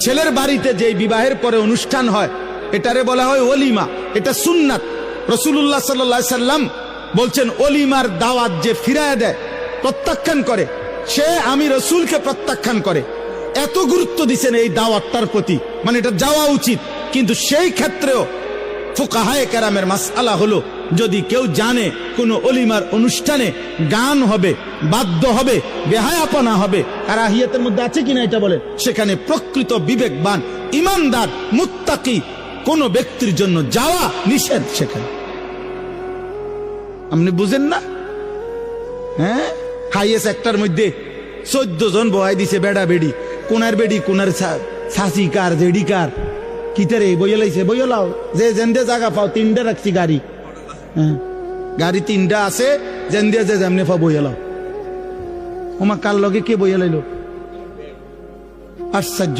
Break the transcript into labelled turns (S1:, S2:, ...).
S1: ছেলের বাড়িতে যে বিবাহের পরে অনুষ্ঠান হয় এটারে বলা হয় ওলিমা। এটা সুন্নাত। রাসূলুল্লাহ সাল্লাল্লাহু আলাইহি সাল্লাম বলছেন, ওলিমার দাওয়াত যে ফিরায় দেয়, প্রত্যাখ্যান করে, সে আমি রাসূলকে প্রত্যাখ্যান করে। এত গুরুত্ব দিয়েছেন এই দাওয়াতটার প্রতি, মানে এটা যাওয়া উচিত। কিন্তু সেই ক্ষেত্রেও ফুকাহায়ে কেরামের মাসআলা হলো, যদি কেউ জানে কোন ওলিমার অনুষ্ঠানে গান হবে, বাদ্য হবে, বেহায়াপনা হবে, কারাহিয়াতের মধ্যে আছে কিনা এটা বলে, সেখানে প্রকৃত বিবেকবান ইমানদার মুত্তাকি কোন ব্যক্তির জন্য যাওয়া নিষেধ। সেখানে আপনি বুঝেন না? হ্যাঁ, হাইয়েস্ট একটার মধ্যে 14 জন বহাই দিছে, বেড়া বেড়ি, কোনার বেড়ি কোনার সাসি কার জেডি কার কিতারে বইলাইছে, বইলাও যে জেন্দে জায়গা পাও, 3টা রাখছি গাড়ি। হ্যাঁ, গাড়ি 3টা আছে, জেন্দে যে যেমনে পাও বইলাও। ওমা কার লগে কে বইলাইলো? আশ্চর্য।